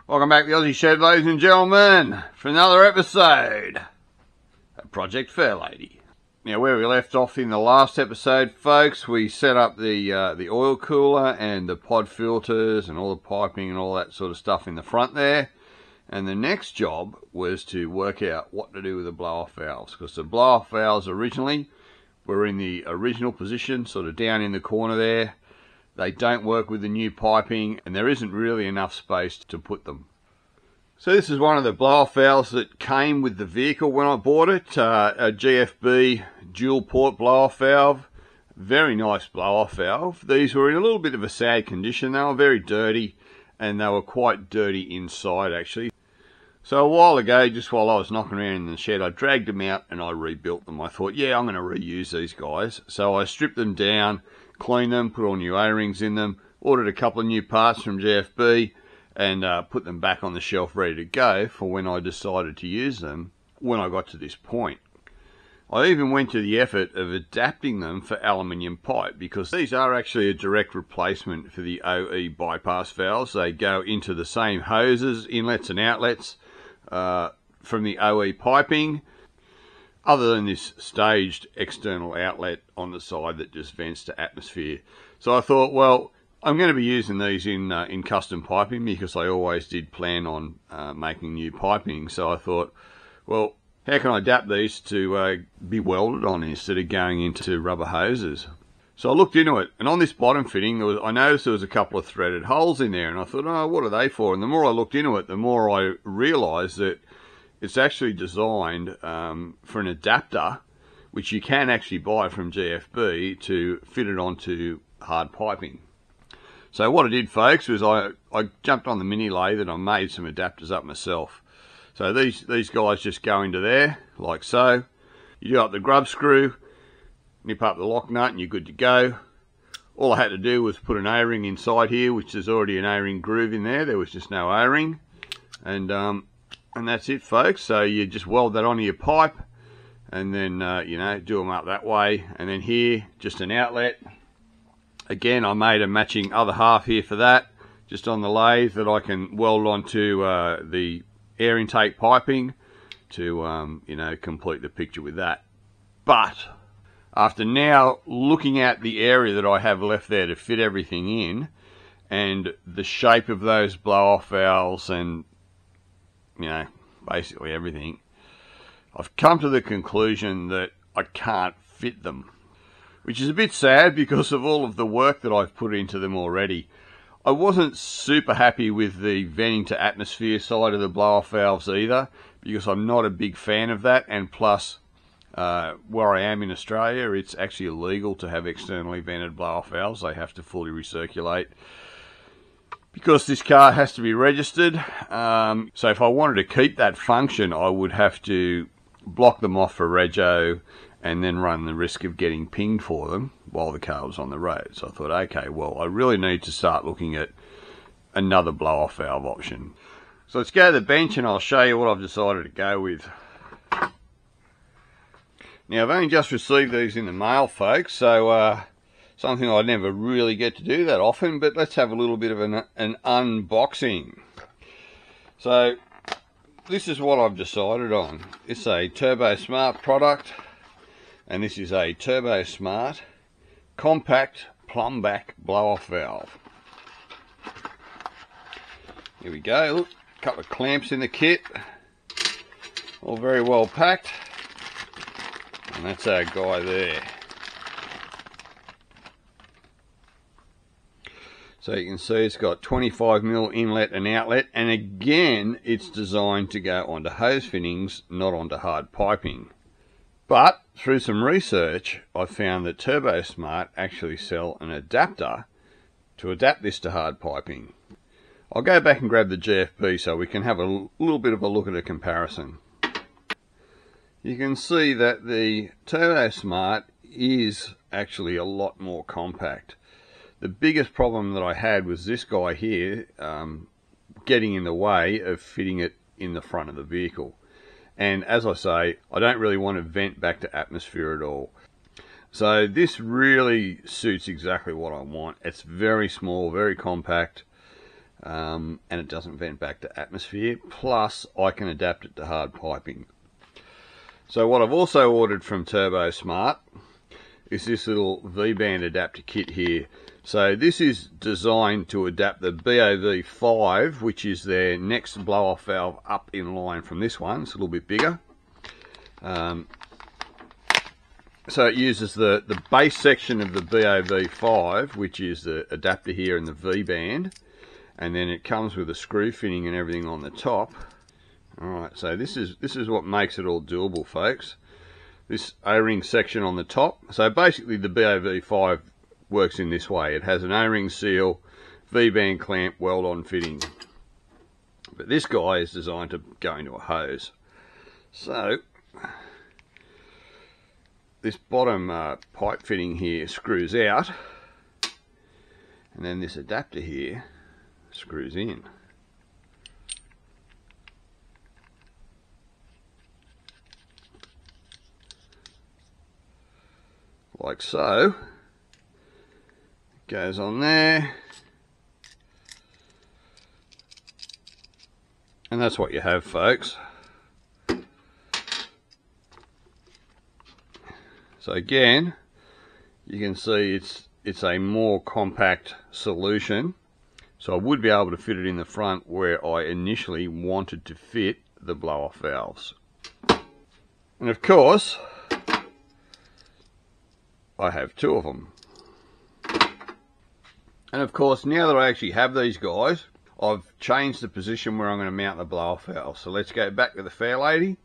Welcome back to the Aussie Shed, ladies and gentlemen, for another episode of Project Fairlady. Now, where we left off in the last episode, folks, we set up the oil cooler and the pod filters and all the piping and all that sort of stuff in the front there. And the next job was to work out what to do with the blow-off valves, because the blow-off valves originally were in the original position, sort of down in the corner there. They don't work with the new piping, and there isn't really enough space to put them. So this is one of the blow-off valves that came with the vehicle when I bought it, a GFB dual port blow-off valve. Very nice blow-off valve. These were in a little bit of a sad condition. They were very dirty, and they were quite dirty inside actually. So a while ago, just while I was knocking around in the shed, I dragged them out and I rebuilt them. I thought, yeah, I'm going to reuse these guys. So I stripped them down, cleaned them, put all new O-rings in them, ordered a couple of new parts from GFB, and put them back on the shelf ready to go for when I decided to use them when I got to this point. I even went to the effort of adapting them for aluminium pipe, because these are actually a direct replacement for the OE bypass valves. They go into the same hoses, inlets and outlets from the OE piping, other than this staged external outlet on the side that just vents to atmosphere. So I thought, well, I'm going to be using these in custom piping, because I always did plan on making new piping. So I thought, well, how can I adapt these to be welded on instead of going into rubber hoses? So I looked into it, and on this bottom fitting, I noticed there was a couple of threaded holes in there, and I thought, oh, what are they for? And the more I looked into it, the more I realised that it's actually designed for an adapter, which you can actually buy from GFB to fit it onto hard piping. So what I did, folks, was I jumped on the mini lathe and I made some adapters up myself. So these guys just go into there, like so. You do up the grub screw, nip up the lock nut, and you're good to go. All I had to do was put an O-ring inside here, which there's already an O-ring groove in there. There was just no O-ring. And that's it, folks. So you just weld that onto your pipe, and then, you know, do them up that way. And then here, just an outlet. Again, I made a matching other half here for that, just on the lathe, that I can weld onto the air intake piping to, you know, complete the picture with that. But after now looking at the area that I have left there to fit everything in, and the shape of those blow-off valves and, you know, basically everything, I've come to the conclusion that I can't fit them. Which is a bit sad because of all of the work that I've put into them already. I wasn't super happy with the venting to atmosphere side of the blow-off valves either, because I'm not a big fan of that, and plus, where I am in Australia, it's actually illegal to have externally vented blow-off valves. They have to fully recirculate, because this car has to be registered. So if I wanted to keep that function, I would have to block them off for rego, and then run the risk of getting pinged for them while the car was on the road. So I thought, okay, well, I really need to start looking at another blow-off valve option. So let's go to the bench and I'll show you what I've decided to go with. Now, I've only just received these in the mail, folks, so something I never really get to do that often, but let's have a little bit of an unboxing. So this is what I've decided on. It's a Turbo Smart product. And this is a Turbo Smart compact plumb back blow-off valve. Here we go. Look, a couple of clamps in the kit, all very well packed, and that's our guy there. So you can see it's got 25mm inlet and outlet, and again it's designed to go onto hose fittings, not onto hard piping. But through some research, I found that Turbo Smart actually sell an adapter to adapt this to hard piping. I'll go back and grab the GFB so we can have a little bit of a look at a comparison. You can see that the Turbo Smart is actually a lot more compact. The biggest problem that I had was this guy here getting in the way of fitting it in the front of the vehicle. And as I say, I don't really want to vent back to atmosphere at all. So this really suits exactly what I want. It's very small, very compact. and it doesn't vent back to atmosphere. Plus, I can adapt it to hard piping. So what I've also ordered from Turbo Smart is this little V-band adapter kit here. So this is designed to adapt the BOV5, which is their next blow-off valve, up in line from this one. It's a little bit bigger. So it uses the base section of the BOV5, which is the adapter here in the V-band, and then it comes with a screw fitting and everything on the top. Alright, so this is what makes it all doable, folks. This O-ring section on the top. So basically the BOV5 works in this way. It has an O-ring seal, V-band clamp, weld-on fitting. But this guy is designed to go into a hose. So this bottom pipe fitting here screws out, and then this adapter here screws in. Like so. Goes on there, and that's what you have, folks. So again, you can see it's a more compact solution, so I would be able to fit it in the front where I initially wanted to fit the blow-off valves. And of course, I have two of them. And of course, now that I actually have these guys, I've changed the position where I'm going to mount the blow-off valve. So let's go back to the Fairlady,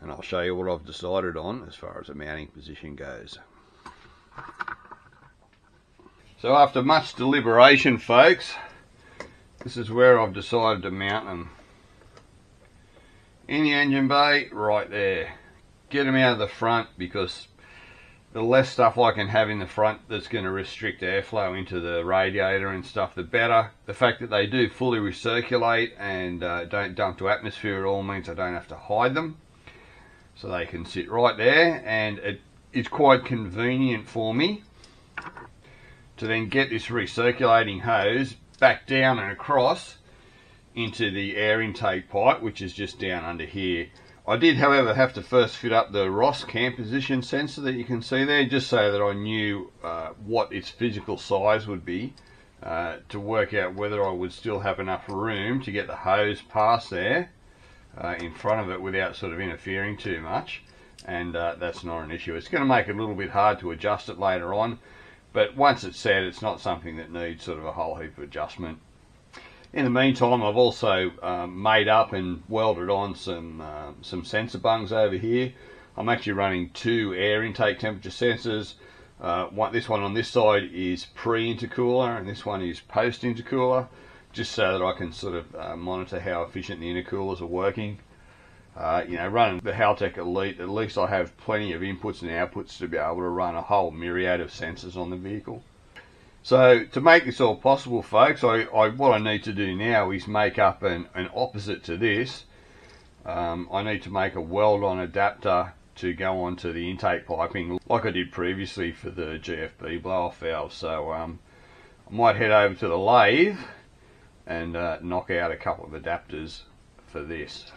and I'll show you what I've decided on as far as the mounting position goes. So after much deliberation, folks, this is where I've decided to mount them. In the engine bay, right there. Get them out of the front, because the less stuff I can have in the front that's going to restrict airflow into the radiator and stuff, the better. The fact that they do fully recirculate and don't dump to atmosphere at all means I don't have to hide them. So they can sit right there, and it's quite convenient for me to then get this recirculating hose back down and across into the air intake pipe, which is just down under here. I did, however, have to first fit up the Ross cam position sensor that you can see there, just so that I knew what its physical size would be, to work out whether I would still have enough room to get the hose past there in front of it without sort of interfering too much. And that's not an issue. It's going to make it a little bit hard to adjust it later on, but once it's set, it's not something that needs sort of a whole heap of adjustment. In the meantime, I've also made up and welded on some sensor bungs over here. I'm actually running two air intake temperature sensors. This one on this side is pre-intercooler, and this one is post-intercooler, just so that I can sort of monitor how efficient the intercoolers are working. You know, running the Haltech Elite, at least I have plenty of inputs and outputs to be able to run a whole myriad of sensors on the vehicle. So to make this all possible, folks, what I need to do now is make up an opposite to this. I need to make a weld-on adapter to go onto the intake piping, like I did previously for the GFB blow-off valve. So I might head over to the lathe and knock out a couple of adapters for this.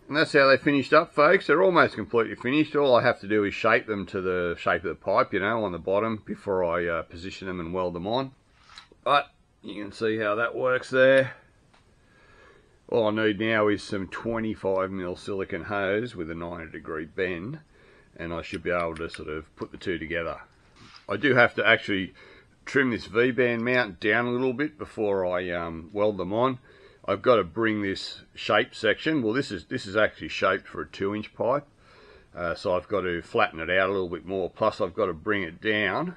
And that's how they finished up, folks. They're almost completely finished. All I have to do is shape them to the shape of the pipe, you know, on the bottom before I position them and weld them on. But you can see how that works there. All I need now is some 25mm silicone hose with a 90° bend, and I should be able to sort of put the two together. I do have to actually trim this V-band mount down a little bit before I weld them on. I've got to bring this shape section, well this is actually shaped for a 2-inch pipe, So I've got to flatten it out a little bit more, plus I've got to bring it down.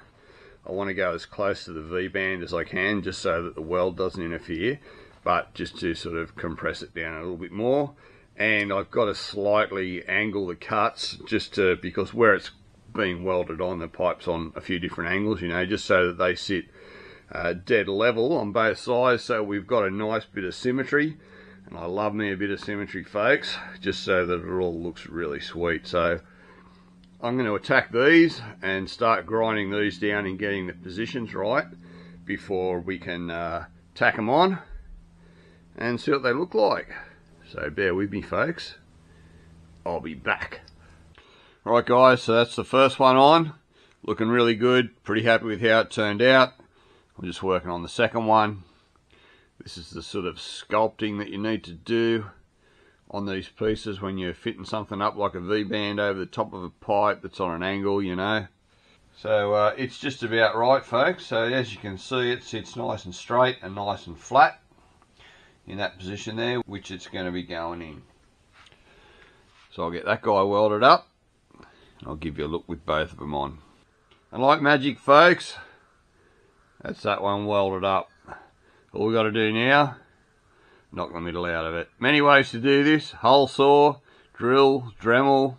I want to go as close to the V-band as I can, just so that the weld doesn't interfere, but just to sort of compress it down a little bit more. And I've got to slightly angle the cuts, just to, because where it's being welded on, the pipe's on a few different angles, you know, just so that they sit dead level on both sides, so we've got a nice bit of symmetry. And I love me a bit of symmetry, folks, just so that it all looks really sweet. So I'm going to attack these and start grinding these down and getting the positions right before we can tack them on and see what they look like. So bear with me, folks. I'll be back. Right, guys, so that's the first one on. Looking really good. Pretty happy with how it turned out. I'm just working on the second one. This is the sort of sculpting that you need to do on these pieces when you're fitting something up like a V-band over the top of a pipe that's on an angle, you know. So it's just about right, folks. So as you can see, it sits nice and straight and nice and flat in that position there, which it's going to be going in. So I'll get that guy welded up, and I'll give you a look with both of them on. And like magic, folks, that's that one welded up. All we got to do now, knock the middle out of it. Many ways to do this: hole saw, drill, Dremel,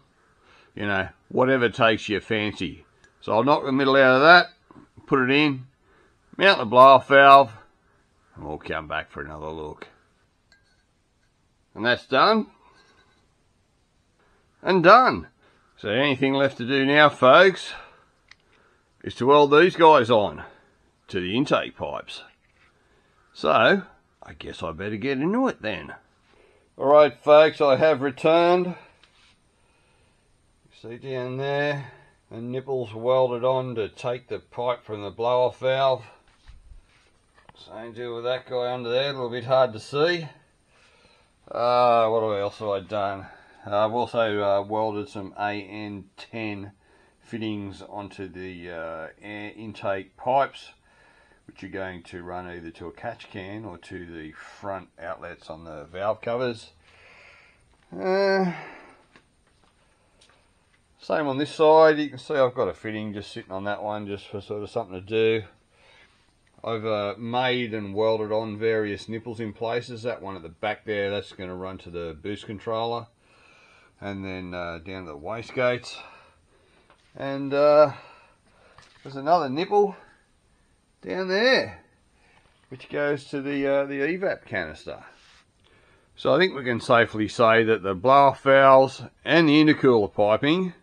you know, whatever takes your fancy. So I'll knock the middle out of that, put it in, mount the blow-off valve, and we'll come back for another look. And that's done. And done. So anything left to do now, folks, is to weld these guys on to the intake pipes. So I guess I better get into it then. Alright, folks, I have returned. You see down there, the nipples welded on to take the pipe from the blow-off valve. Same deal with that guy under there, a little bit hard to see. What else have I done? I've also welded some AN10 fittings onto the air intake pipes, which are going to run either to a catch can or to the front outlets on the valve covers. Same on this side. You can see I've got a fitting just sitting on that one, just for sort of something to do. I've made and welded on various nipples in places. That one at the back there, that's going to run to the boost controller, and then down to the wastegates. And there's another nipple down there, which goes to the evap canister. So I think we can safely say that the blow-off valves and the intercooler piping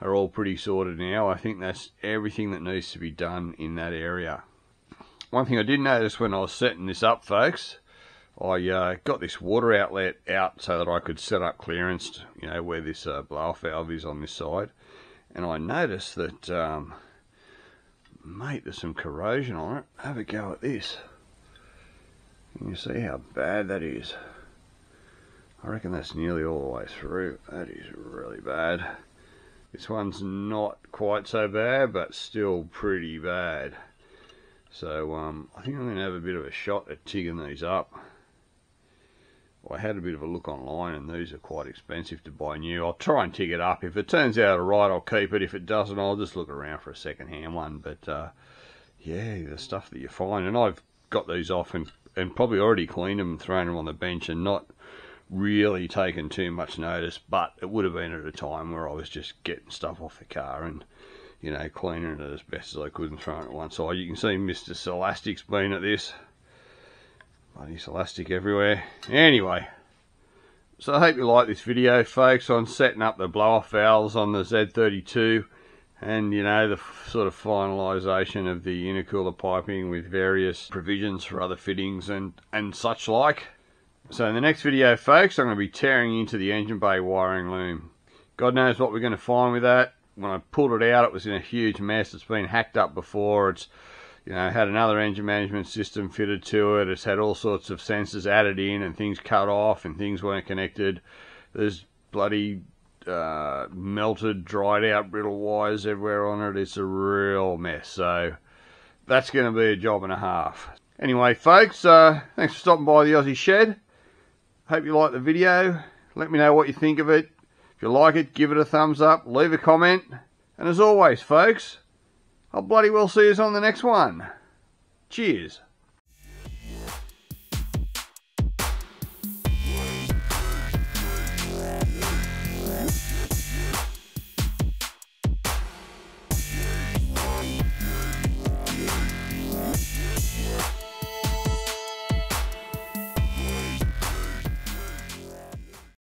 are all pretty sorted now. I think that's everything that needs to be done in that area. One thing I did notice when I was setting this up, folks, I got this water outlet out so that I could set up clearance, you know, where this blow-off valve is on this side. And I noticed that, mate, there's some corrosion on it. Have a go at this. Can you see how bad that is? I reckon that's nearly all the way through. That is really bad. This one's not quite so bad, but still pretty bad. So I think I'm going to have a bit of a shot at tigging these up. Well, I had a bit of a look online, and these are quite expensive to buy new. I'll try and tig it up. If it turns out alright, I'll keep it. If it doesn't, I'll just look around for a second-hand one. But yeah, the stuff that you find, and I've got these off and probably already cleaned them and thrown them on the bench and not really taken too much notice, but it would have been at a time where I was just getting stuff off the car and, you know, cleaning it as best as I could and throwing it one side. You can see Mr. Celastic's been at this. Bloody Celastic everywhere. Anyway, so I hope you like this video, folks, on setting up the blow-off valves on the Z32 and, you know, the sort of finalisation of the intercooler piping with various provisions for other fittings and such like. So in the next video, folks, I'm going to be tearing into the engine bay wiring loom. God knows what we're going to find with that. When I pulled it out, it was in a huge mess. It's been hacked up before. It's, you know, had another engine management system fitted to it. It's had all sorts of sensors added in and things cut off and things weren't connected. There's bloody melted, dried out brittle wires everywhere on it. It's a real mess. So that's going to be a job and a half. Anyway, folks, thanks for stopping by the Aussie Shed. Hope you liked the video. Let me know what you think of it. If you like it, give it a thumbs up, leave a comment. And as always, folks, I'll bloody well see you on the next one. Cheers.